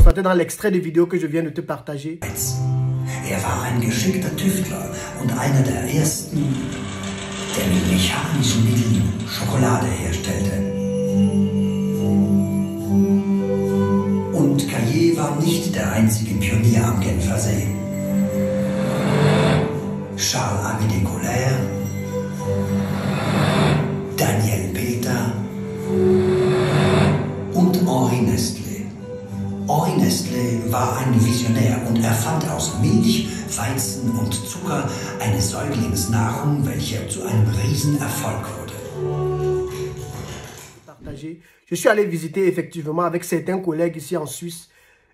constater dans l'extrait de vidéo que je viens de te partager. Er war ein geschickter Tüftler und einer der ersten, der mit mechanischen Mitteln Schokolade herstellte. Und Caillé war nicht der einzige Pionier am Genfer See. Charles-Aimé de Colère, Daniel Peter und Henri Nestlé. Henri Nestlé war ein Visionär und erfand aus Milch, Weizen und Zucker eine Säuglingsnahrung, welche zu einem Riesenerfolg wurde. Je suis allé visiter effectivement avec certains collègues ici en Suisse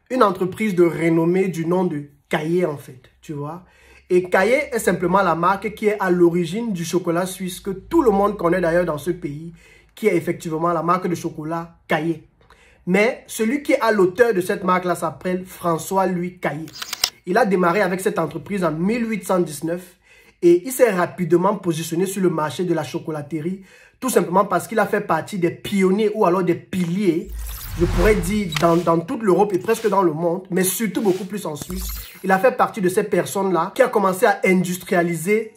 une entreprise de renommée du nom de Caillé en fait, tu vois. Et Caillé est simplement la marque qui est à l'origine du chocolat suisse que tout le monde connaît d'ailleurs dans ce pays, qui est effectivement la marque de chocolat Caillé. Mais celui qui est à l'auteur de cette marque-là s'appelle François-Louis Caillé. Il a démarré avec cette entreprise en 1819 et il s'est rapidement positionné sur le marché de la chocolaterie, tout simplement parce qu'il a fait partie des pionniers ou alors des piliers, je pourrais dire, dans toute l'Europe et presque dans le monde, mais surtout beaucoup plus en Suisse. Il a fait partie de ces personnes-là qui a commencé à industrialiser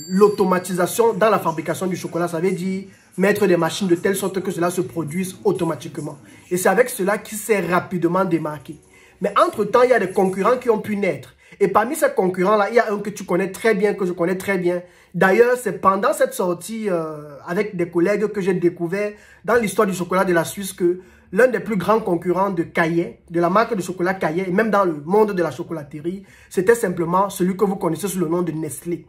l'automatisation dans la fabrication du chocolat. Ça veut dire mettre des machines de telle sorte que cela se produise automatiquement. Et c'est avec cela qu'il s'est rapidement démarqué. Mais entre-temps, il y a des concurrents qui ont pu naître. Et parmi ces concurrents-là, il y a un que tu connais très bien, que je connais très bien. D'ailleurs, c'est pendant cette sortie avec des collègues que j'ai découvert dans l'histoire du chocolat de la Suisse que l'un des plus grands concurrents de Caillé, de la marque de chocolat Caillé, et même dans le monde de la chocolaterie, c'était simplement celui que vous connaissez sous le nom de Nestlé.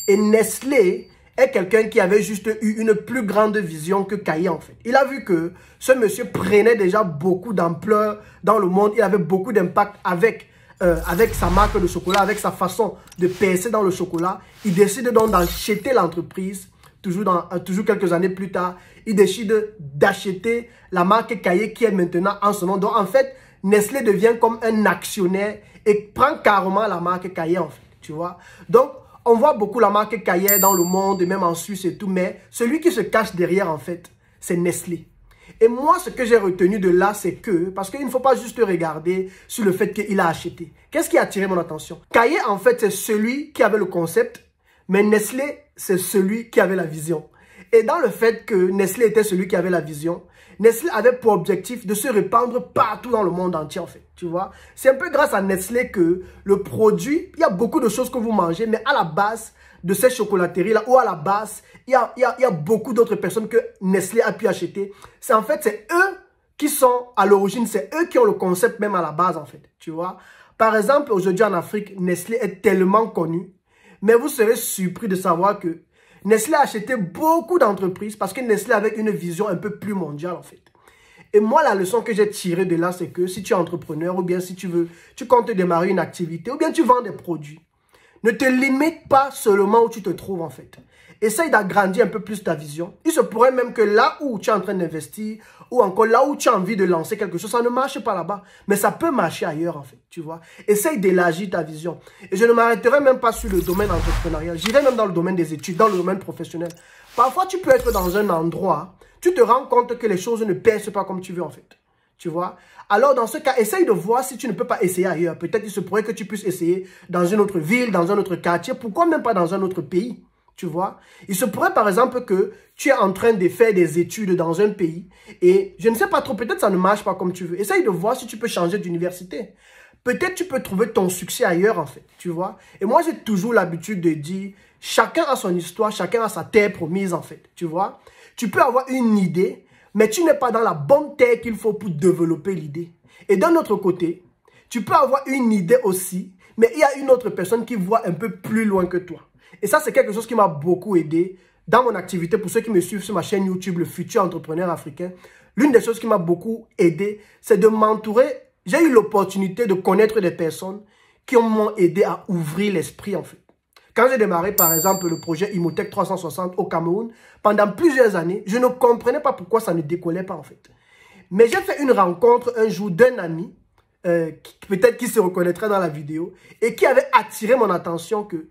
Et Nestlé est quelqu'un qui avait juste eu une plus grande vision que Caillé en fait. Il a vu que ce monsieur prenait déjà beaucoup d'ampleur dans le monde, il avait beaucoup d'impact avec sa marque de chocolat, avec sa façon de percer dans le chocolat. Il décide donc d'acheter l'entreprise, toujours quelques années plus tard, il décide d'acheter la marque Caillé qui est maintenant en son nom. Donc en fait, Nestlé devient comme un actionnaire et prend carrément la marque Caillé en fait, tu vois. Donc, on voit beaucoup la marque Caillé dans le monde et même en Suisse et tout, mais celui qui se cache derrière en fait, c'est Nestlé. Et moi, ce que j'ai retenu de là, c'est que, parce qu'il ne faut pas juste regarder sur le fait qu'il a acheté. Qu'est-ce qui a attiré mon attention? Caillé, en fait, c'est celui qui avait le concept, mais Nestlé, c'est celui qui avait la vision. Et dans le fait que Nestlé était celui qui avait la vision, Nestlé avait pour objectif de se répandre partout dans le monde entier, en fait, tu vois. C'est un peu grâce à Nestlé que le produit, il y a beaucoup de choses que vous mangez, mais à la base de cette chocolaterie-là, ou à la base, il y a beaucoup d'autres personnes que Nestlé a pu acheter. C'est en fait, c'est eux qui sont à l'origine, c'est eux qui ont le concept même à la base, en fait, tu vois. Par exemple, aujourd'hui en Afrique, Nestlé est tellement connu, mais vous serez surpris de savoir que Nestlé a acheté beaucoup d'entreprises parce que Nestlé avait une vision un peu plus mondiale en fait. Et moi, la leçon que j'ai tirée de là, c'est que si tu es entrepreneur ou bien si tu comptes démarrer une activité ou bien tu vends des produits, ne te limite pas seulement où tu te trouves en fait. Essaye d'agrandir un peu plus ta vision. Il se pourrait même que là où tu es en train d'investir ou encore là où tu as envie de lancer quelque chose, ça ne marche pas là-bas. Mais ça peut marcher ailleurs en fait, tu vois. Essaye d'élargir ta vision. Et je ne m'arrêterai même pas sur le domaine entrepreneurial. J'irai même dans le domaine des études, dans le domaine professionnel. Parfois, tu peux être dans un endroit, tu te rends compte que les choses ne percent pas comme tu veux en fait. Tu vois? Alors, dans ce cas, essaye de voir si tu ne peux pas essayer ailleurs. Peut-être qu'il se pourrait que tu puisses essayer dans une autre ville, dans un autre quartier. Pourquoi même pas dans un autre pays? Tu vois? Il se pourrait par exemple que tu es en train de faire des études dans un pays et je ne sais pas trop, peut-être ça ne marche pas comme tu veux. Essaye de voir si tu peux changer d'université. Peut-être tu peux trouver ton succès ailleurs en fait, tu vois? Et moi j'ai toujours l'habitude de dire, chacun a son histoire, chacun a sa terre promise en fait, tu vois? Tu peux avoir une idée, mais tu n'es pas dans la bonne terre qu'il faut pour développer l'idée. Et d'un autre côté, tu peux avoir une idée aussi, mais il y a une autre personne qui voit un peu plus loin que toi. Et ça, c'est quelque chose qui m'a beaucoup aidé dans mon activité. Pour ceux qui me suivent sur ma chaîne YouTube, Le Futur Entrepreneur Africain, l'une des choses qui m'a beaucoup aidé, c'est de m'entourer. J'ai eu l'opportunité de connaître des personnes qui m'ont aidé à ouvrir l'esprit, en fait. Quand j'ai démarré, par exemple, le projet Imotech 360 au Cameroun, pendant plusieurs années, je ne comprenais pas pourquoi ça ne décollait pas, en fait. Mais j'ai fait une rencontre un jour d'un ami, peut-être qui se reconnaîtrait dans la vidéo, et qui avait attiré mon attention que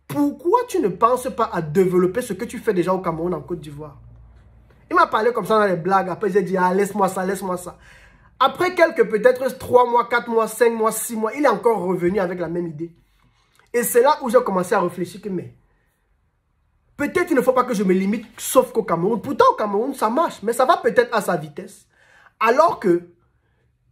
pourquoi tu ne penses pas à développer ce que tu fais déjà au Cameroun, en Côte d'Ivoire? Il m'a parlé comme ça dans les blagues. Après, j'ai dit, ah, laisse-moi ça, laisse-moi ça. Après quelques, peut-être 3 mois, 4 mois, 5 mois, 6 mois, il est encore revenu avec la même idée. Et c'est là où j'ai commencé à réfléchir que, mais, peut-être il ne faut pas que je me limite sauf qu'au Cameroun. Pourtant, au Cameroun, ça marche, mais ça va peut-être à sa vitesse. Alors que,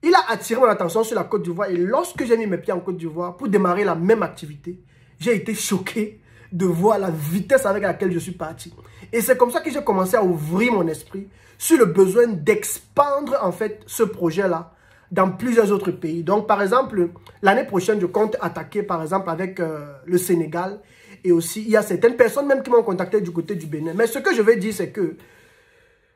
il a attiré mon attention sur la Côte d'Ivoire. Et lorsque j'ai mis mes pieds en Côte d'Ivoire pour démarrer la même activité, j'ai été choqué de voir la vitesse avec laquelle je suis parti. Et c'est comme ça que j'ai commencé à ouvrir mon esprit sur le besoin d'expandre en fait ce projet-là dans plusieurs autres pays. Donc par exemple, l'année prochaine, je compte attaquer par exemple avec le Sénégal. Et aussi, il y a certaines personnes même qui m'ont contacté du côté du Bénin. Mais ce que je veux dire, c'est que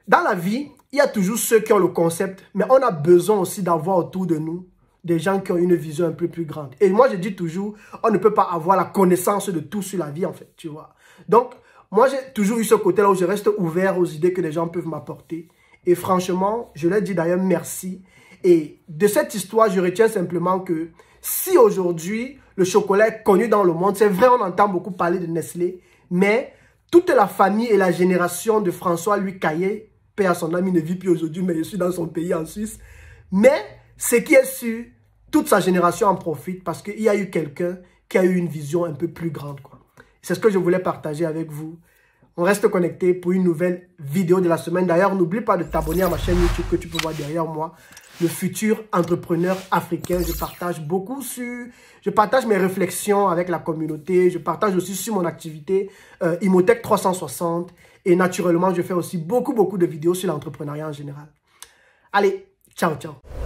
dans la vie, il y a toujours ceux qui ont le concept, mais on a besoin aussi d'avoir autour de nous des gens qui ont une vision un peu plus grande. Et moi, je dis toujours, on ne peut pas avoir la connaissance de tout sur la vie, en fait, tu vois. Donc, moi, j'ai toujours eu ce côté-là où je reste ouvert aux idées que les gens peuvent m'apporter. Et franchement, je leur dis d'ailleurs merci. Et de cette histoire, je retiens simplement que si aujourd'hui, le chocolat est connu dans le monde, c'est vrai, on entend beaucoup parler de Nestlé, mais toute la famille et la génération de François-Louis Caillé, paix à son âme, il ne vit plus aujourd'hui, mais je suis dans son pays en Suisse. Mais ce qui est sûr, toute sa génération en profite parce qu'il y a eu quelqu'un qui a eu une vision un peu plus grande, quoi. C'est ce que je voulais partager avec vous. On reste connecté pour une nouvelle vidéo de la semaine. D'ailleurs, n'oublie pas de t'abonner à ma chaîne YouTube que tu peux voir derrière moi. Le futur entrepreneur africain. Je partage mes réflexions avec la communauté. Je partage aussi sur mon activité Imotech 360. Et naturellement, je fais aussi beaucoup de vidéos sur l'entrepreneuriat en général. Allez, ciao, ciao.